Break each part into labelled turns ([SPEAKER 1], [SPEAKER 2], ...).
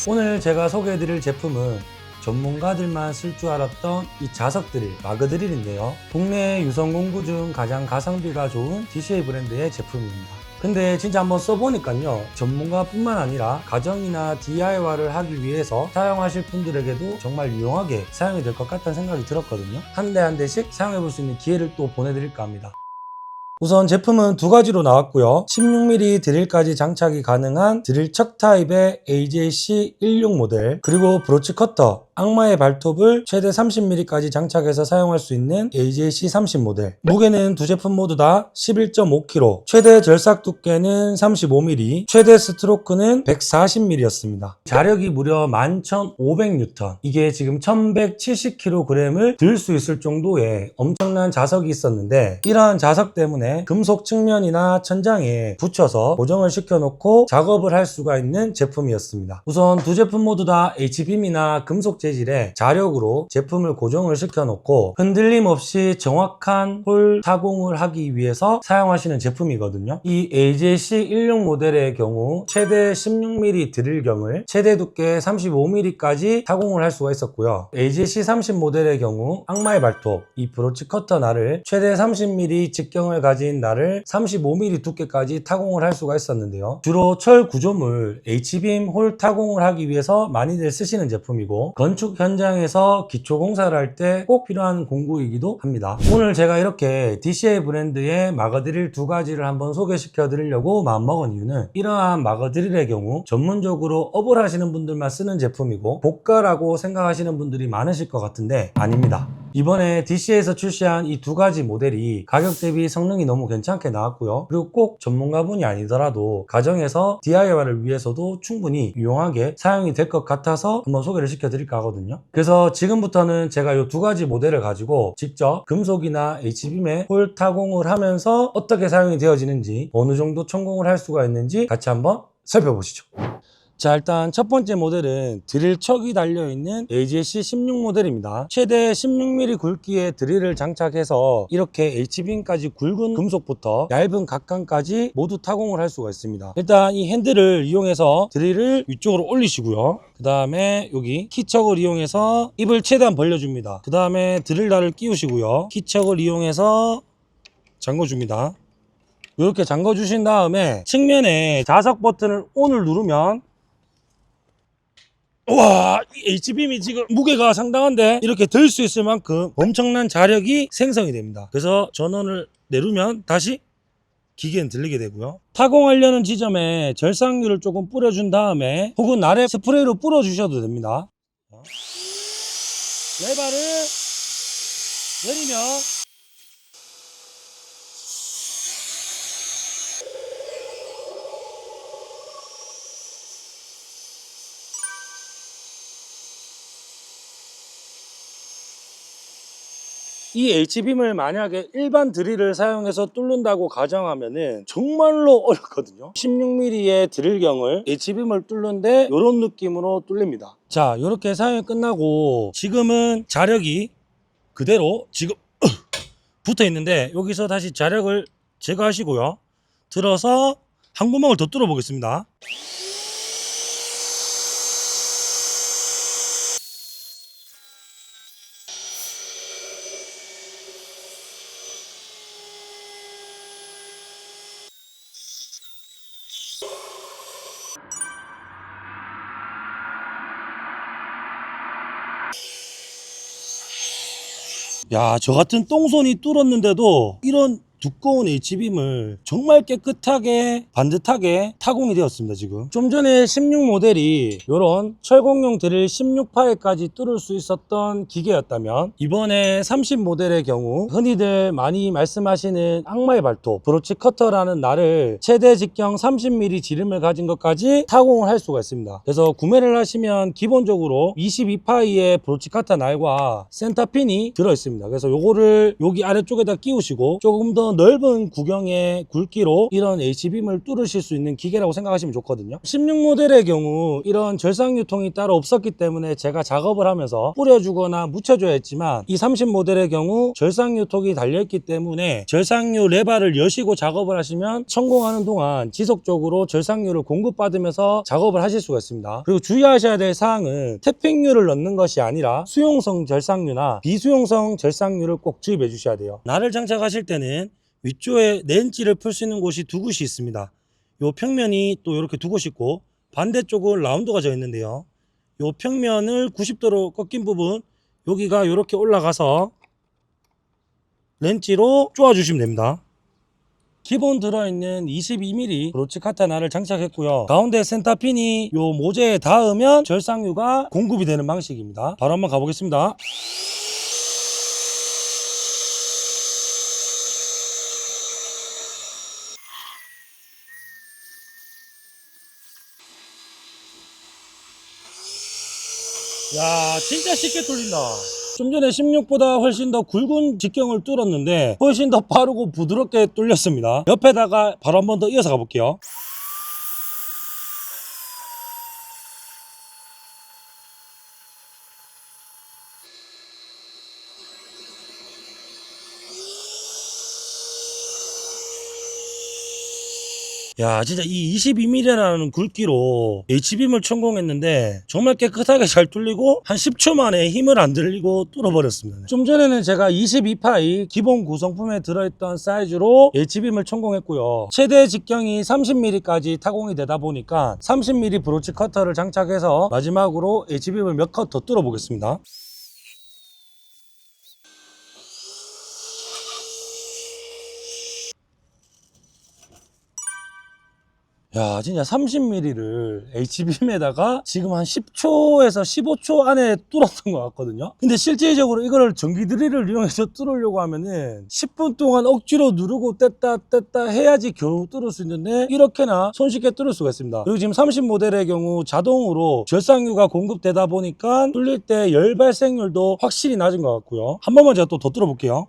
[SPEAKER 1] 오늘 제가 소개해드릴 제품은 전문가들만 쓸 줄 알았던 이 자석 드릴, 마그 드릴인데요. 국내 유선 공구 중 가장 가성비가 좋은 DCA 브랜드의 제품입니다. 근데 진짜 한번 써보니까요, 전문가뿐만 아니라 가정이나 DIY를 하기 위해서 사용하실 분들에게도 정말 유용하게 사용이 될 것 같다는 생각이 들었거든요. 한 대 한 대씩 사용해 볼 수 있는 기회를 또 보내드릴까 합니다. 우선 제품은 두 가지로 나왔고요. 16mm 드릴까지 장착이 가능한 드릴 척 타입의 AJC16 모델, 그리고 브로치 커터, 악마의 발톱을 최대 30mm까지 장착해서 사용할 수 있는 AJC30 모델. 무게는 두 제품 모두 다 11.5kg, 최대 절삭 두께는 35mm, 최대 스트로크는 140mm였습니다. 자력이 무려 11,500N. 이게 지금 1170kg을 들 수 있을 정도의 엄청난 자석이 있었는데, 이러한 자석 때문에 금속 측면이나 천장에 붙여서 고정을 시켜놓고 작업을 할 수가 있는 제품이었습니다. 우선 두 제품 모두 다 H빔이나 금속 재질의 자력으로 제품을 고정을 시켜놓고 흔들림 없이 정확한 홀 타공을 하기 위해서 사용하시는 제품이거든요. 이 AJC16 모델의 경우 최대 16mm 드릴경을 최대 두께 35mm까지 타공을 할 수가 있었고요. AJC30 모델의 경우 악마의 발톱, 이 브로치 커터 날을 최대 30mm 직경을 가진 날을 35mm 두께까지 타공을 할 수가 있었는데요. 주로 철 구조물 H빔 홀 타공을 하기 위해서 많이들 쓰시는 제품이고, 건축 현장에서 기초 공사를 할 때 꼭 필요한 공구이기도 합니다. 오늘 제가 이렇게 DCA 브랜드의 마거 드릴 두 가지를 한번 소개시켜 드리려고 마음먹은 이유는, 이러한 마거 드릴의 경우 전문적으로 업을 하시는 분들만 쓰는 제품이고 고가라고 생각하시는 분들이 많으실 것 같은데 아닙니다. 이번에 DCA에서 출시한 이 두 가지 모델이 가격 대비 성능이 너무 괜찮게 나왔고요. 그리고 꼭 전문가분이 아니더라도 가정에서 DIY를 위해서도 충분히 유용하게 사용이 될 것 같아서 한번 소개를 시켜드릴까 하거든요. 그래서 지금부터는 제가 이 두 가지 모델을 가지고 직접 금속이나 H빔에 홀 타공을 하면서 어떻게 사용이 되어지는지, 어느 정도 천공을 할 수가 있는지 같이 한번 살펴보시죠. 자, 일단 첫 번째 모델은 드릴 척이 달려있는 AJC16 모델입니다. 최대 16mm 굵기의 드릴을 장착해서 이렇게 H빔까지 굵은 금속부터 얇은 각관까지 모두 타공을 할 수가 있습니다. 일단 이 핸들을 이용해서 드릴을 위쪽으로 올리시고요. 그 다음에 여기 키척을 이용해서 입을 최대한 벌려줍니다. 그 다음에 드릴날을 끼우시고요. 키척을 이용해서 잠궈줍니다. 이렇게 잠궈주신 다음에 측면에 자석 버튼을 ON을 누르면, 와, H빔이 지금 무게가 상당한데 이렇게 들 수 있을 만큼 엄청난 자력이 생성이 됩니다. 그래서 전원을 내리면 다시 기계는 들리게 되고요. 타공하려는 지점에 절삭류를 조금 뿌려준 다음에, 혹은 아래 스프레이로 뿌려주셔도 됩니다. 레바를 내리면 이 H빔을 만약에 일반 드릴을 사용해서 뚫는다고 가정하면은 정말로 어렵거든요. 16mm의 드릴경을 H빔을 뚫는데 이런 느낌으로 뚫립니다. 자, 이렇게 사용이 끝나고 지금은 자력이 그대로 지금 붙어 있는데, 여기서 다시 자력을 제거하시고요. 들어서 한 구멍을 더 뚫어 보겠습니다. 야, 저 같은 똥손이 뚫었는데도 이런 두꺼운 H빔을 정말 깨끗하게 반듯하게 타공이 되었습니다. 지금 좀 전에 16 모델이 이런 철공용 드릴 16파일까지 뚫을 수 있었던 기계였다면, 이번에 30 모델의 경우 흔히들 많이 말씀하시는 악마의 발톱 브로치 커터라는 날을 최대 직경 30mm 지름을 가진 것까지 타공을 할 수가 있습니다. 그래서 구매를 하시면 기본적으로 22파이의 브로치 커터 날과 센터핀이 들어 있습니다. 그래서 요거를 여기 아래쪽에다 끼우시고 조금 더 더 넓은 구경의 굵기로 이런 H빔을 뚫으실 수 있는 기계라고 생각하시면 좋거든요. 16 모델의 경우 이런 절상 유통이 따로 없었기 때문에 제가 작업을 하면서 뿌려주거나 묻혀줘야 했지만 이 30 모델의 경우 절상 유통이 달려있기 때문에 절상유 레바를 여시고 작업을 하시면 천공하는 동안 지속적으로 절상유를 공급받으면서 작업을 하실 수가 있습니다. 그리고 주의하셔야 될 사항은 태핑유를 넣는 것이 아니라 수용성 절상유나 비수용성 절상유를 꼭 주입해 주셔야 돼요. 날을 장착하실 때는 위쪽에 렌치를 풀 수 있는 곳이 두 곳이 있습니다. 요 평면이 또 이렇게 두 곳이 있고 반대쪽은 라운드가 져 있는데요. 요 평면을 90도로 꺾인 부분 여기가 이렇게 올라가서 렌치로 쪼아 주시면 됩니다. 기본 들어있는 22mm 브로치 카타나를 장착했고요. 가운데 센터핀이 요 모재에 닿으면 절상유가 공급이 되는 방식입니다. 바로 한번 가보겠습니다. 야, 진짜 쉽게 뚫린다. 좀 전에 16보다 훨씬 더 굵은 직경을 뚫었는데 훨씬 더 빠르고 부드럽게 뚫렸습니다. 옆에다가 바로 한번 더 이어서 가볼게요. 야, 진짜 이 22mm라는 굵기로 H빔을 천공했는데 정말 깨끗하게 잘 뚫리고 한 10초 만에 힘을 안 들리고 뚫어버렸습니다. 좀 전에는 제가 22파이 기본 구성품에 들어있던 사이즈로 H빔을 천공했고요. 최대 직경이 30mm까지 타공이 되다 보니까 30mm 브로치 커터를 장착해서 마지막으로 H빔을 몇 컷 더 뚫어보겠습니다. 야, 진짜 30mm를 H빔에다가 지금 한 10초에서 15초 안에 뚫었던 것 같거든요. 근데 실질적으로 이거를 전기 드릴을 이용해서 뚫으려고 하면은 10분 동안 억지로 누르고 뗐다 해야지 겨우 뚫을 수 있는데 이렇게나 손쉽게 뚫을 수가 있습니다. 그리고 지금 30 모델의 경우 자동으로 절상유가 공급되다 보니까 뚫릴 때 열 발생률도 확실히 낮은 것 같고요. 한 번만 제가 또 더 뚫어볼게요.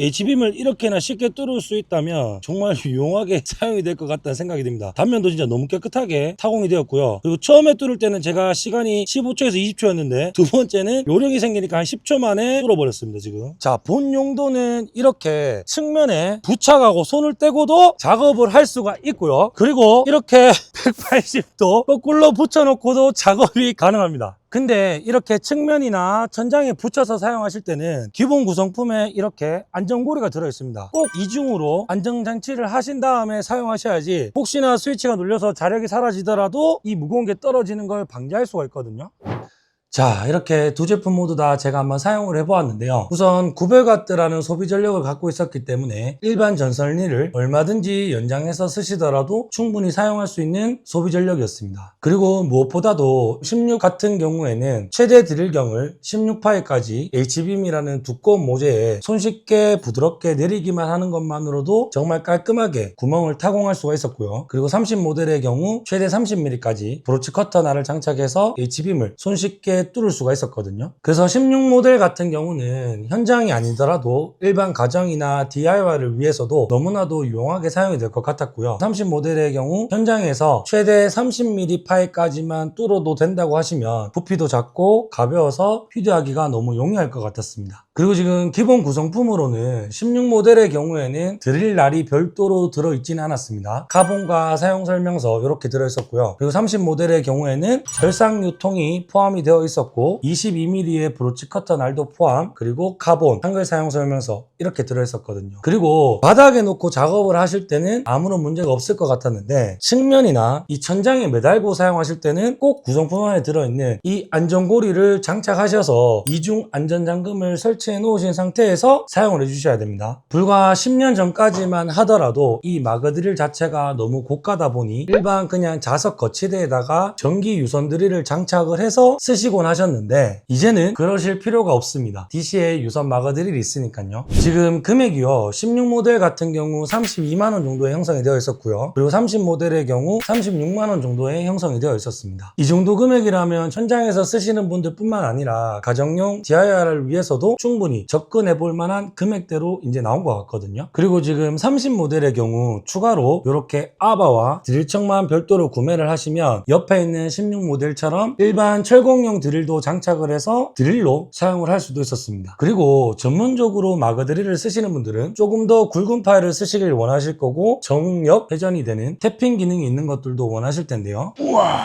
[SPEAKER 1] H빔을 이렇게나 쉽게 뚫을 수 있다면 정말 유용하게 사용이 될 것 같다는 생각이 듭니다. 단면도 진짜 너무 깨끗하게 타공이 되었고요. 그리고 처음에 뚫을 때는 제가 시간이 15초에서 20초였는데 두 번째는 요령이 생기니까 한 10초 만에 뚫어버렸습니다. 지금 자, 본 용도는 이렇게 측면에 부착하고 손을 떼고도 작업을 할 수가 있고요. 그리고 이렇게 180도 거꾸로 붙여놓고도 작업이 가능합니다. 근데 이렇게 측면이나 천장에 붙여서 사용하실 때는 기본 구성품에 이렇게 안전고리가 들어있습니다. 꼭 이중으로 안전장치를 하신 다음에 사용하셔야지 혹시나 스위치가 눌려서 자력이 사라지더라도 이 무거운 게 떨어지는 걸 방지할 수가 있거든요. 자, 이렇게 두 제품 모두 다 제가 한번 사용을 해보았는데요. 우선 900W라는 소비 전력을 갖고 있었기 때문에 일반 전선리를 얼마든지 연장해서 쓰시더라도 충분히 사용할 수 있는 소비 전력이었습니다. 그리고 무엇보다도 16 같은 경우에는 최대 드릴경을 16파이까지 H빔이라는 두꺼운 모재에 손쉽게 부드럽게 내리기만 하는 것만으로도 정말 깔끔하게 구멍을 타공할 수가 있었고요. 그리고 30 모델의 경우 최대 30mm까지 브로치 커터 날을 장착해서 H빔을 손쉽게 뚫을 수가 있었거든요. 그래서 16 모델 같은 경우는 현장이 아니더라도 일반 가정이나 DIY를 위해서도 너무나도 유용하게 사용이 될 것 같았고요. 30 모델의 경우 현장에서 최대 30mm 파이까지만 뚫어도 된다고 하시면 부피도 작고 가벼워서 휴대하기가 너무 용이할 것 같았습니다. 그리고 지금 기본 구성품으로는 16 모델의 경우에는 드릴 날이 별도로 들어있지는 않았습니다. 카본과 사용 설명서 이렇게 들어있었고요. 그리고 30 모델의 경우에는 절상 유통이 포함이 되어 있었고 22mm의 브로치 커터 날도 포함, 그리고 카본, 한글 사용 설명서 이렇게 들어있었거든요. 그리고 바닥에 놓고 작업을 하실 때는 아무런 문제가 없을 것 같았는데 측면이나 이 천장에 매달고 사용하실 때는 꼭 구성품 안에 들어있는 이 안전고리를 장착하셔서 이중 안전잠금을 설치 설치해 놓으신 상태에서 사용을 해주셔야 됩니다. 불과 10년 전까지만 하더라도 이 마그 드릴 자체가 너무 고가다 보니 일반 그냥 자석 거치대에다가 전기 유선 드릴을 장착을 해서 쓰시곤 하셨는데 이제는 그러실 필요가 없습니다. DC의 유선 마그 드릴이 있으니까요. 지금 금액이요, 16 모델 같은 경우 32만원 정도에 형성이 되어 있었고요. 그리고 30 모델의 경우 36만원 정도에 형성이 되어 있었습니다. 이 정도 금액이라면 현장에서 쓰시는 분들 뿐만 아니라 가정용 DIR을 위해서도 충분히 접근해 볼 만한 금액대로 이제 나온 것 같거든요. 그리고 지금 30 모델의 경우 추가로 이렇게 아바와 드릴청만 별도로 구매를 하시면 옆에 있는 16 모델처럼 일반 철공용 드릴도 장착을 해서 드릴로 사용을 할 수도 있었습니다. 그리고 전문적으로 마그 드릴을 쓰시는 분들은 조금 더 굵은 파일을 쓰시길 원하실 거고 정력 회전이 되는 태핑 기능이 있는 것들도 원하실 텐데요. 우와!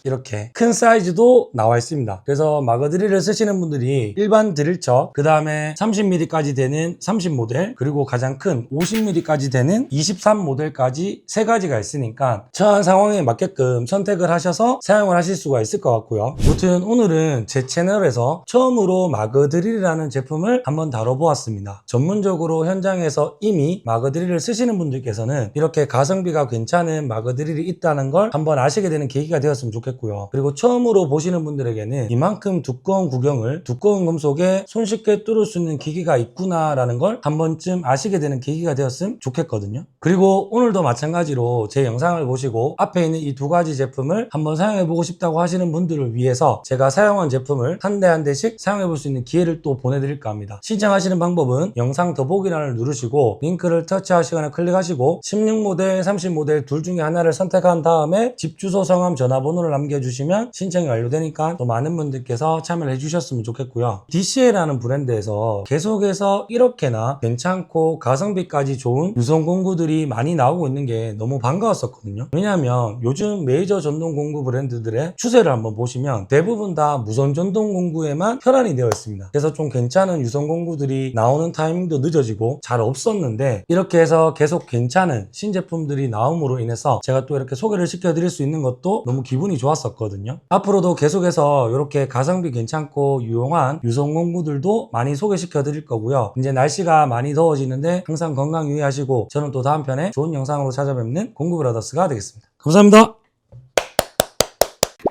[SPEAKER 1] 이렇게 큰 사이즈도 나와 있습니다. 그래서 마그 드릴을 쓰시는 분들이 일반 드릴처, 그 다음에 30mm까지 되는 30 모델, 그리고 가장 큰 50mm까지 되는 23 모델까지 세 가지가 있으니까 처한 상황에 맞게끔 선택을 하셔서 사용을 하실 수가 있을 것 같고요. 아무튼 오늘은 제 채널에서 처음으로 마그 드릴이라는 제품을 한번 다뤄보았습니다. 전문적으로 현장에서 이미 마그 드릴을 쓰시는 분들께서는 이렇게 가성비가 괜찮은 마그 드릴이 있다는 걸 한번 아시게 되는 계기가 되었으면 좋겠습니다. 그리고 처음으로 보시는 분들에게는 이만큼 두꺼운 구경을 두꺼운 금속에 손쉽게 뚫을 수 있는 기기가 있구나 라는 걸 한 번쯤 아시게 되는 계기가 되었으면 좋겠거든요. 그리고 오늘도 마찬가지로 제 영상을 보시고 앞에 있는 이 두 가지 제품을 한번 사용해 보고 싶다고 하시는 분들을 위해서 제가 사용한 제품을 한 대 한 대씩 사용해 볼 수 있는 기회를 또 보내드릴까 합니다. 신청하시는 방법은 영상 더보기란을 누르시고 링크를 터치하시거나 클릭하시고 16 모델, 30 모델 둘 중에 하나를 선택한 다음에 집 주소, 성함, 전화번호를 남겨주시면 신청이 완료되니까 또 많은 분들께서 참여를 해주셨으면 좋겠고요. DCA라는 브랜드에서 계속해서 이렇게나 괜찮고 가성비까지 좋은 유선 공구들이 많이 나오고 있는 게 너무 반가웠었거든요. 왜냐하면 요즘 메이저 전동 공구 브랜드들의 추세를 한번 보시면 대부분 다 무선 전동 공구에만 혈안이 되어 있습니다. 그래서 좀 괜찮은 유선 공구들이 나오는 타이밍도 늦어지고 잘 없었는데 이렇게 해서 계속 괜찮은 신제품들이 나옴으로 인해서 제가 또 이렇게 소개를 시켜드릴 수 있는 것도 너무 기분이 좋았었거든요. 앞으로도 계속해서 이렇게 가성비 괜찮고 유용한 유선 공구들도 많이 소개시켜 드릴 거고요. 이제 날씨가 많이 더워지는데 항상 건강 유의하시고 저는 또 다음 편에 좋은 영상으로 찾아뵙는 공구 브라더스가 되겠습니다. 감사합니다.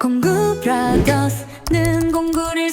[SPEAKER 2] 공구 브라더스는 공구를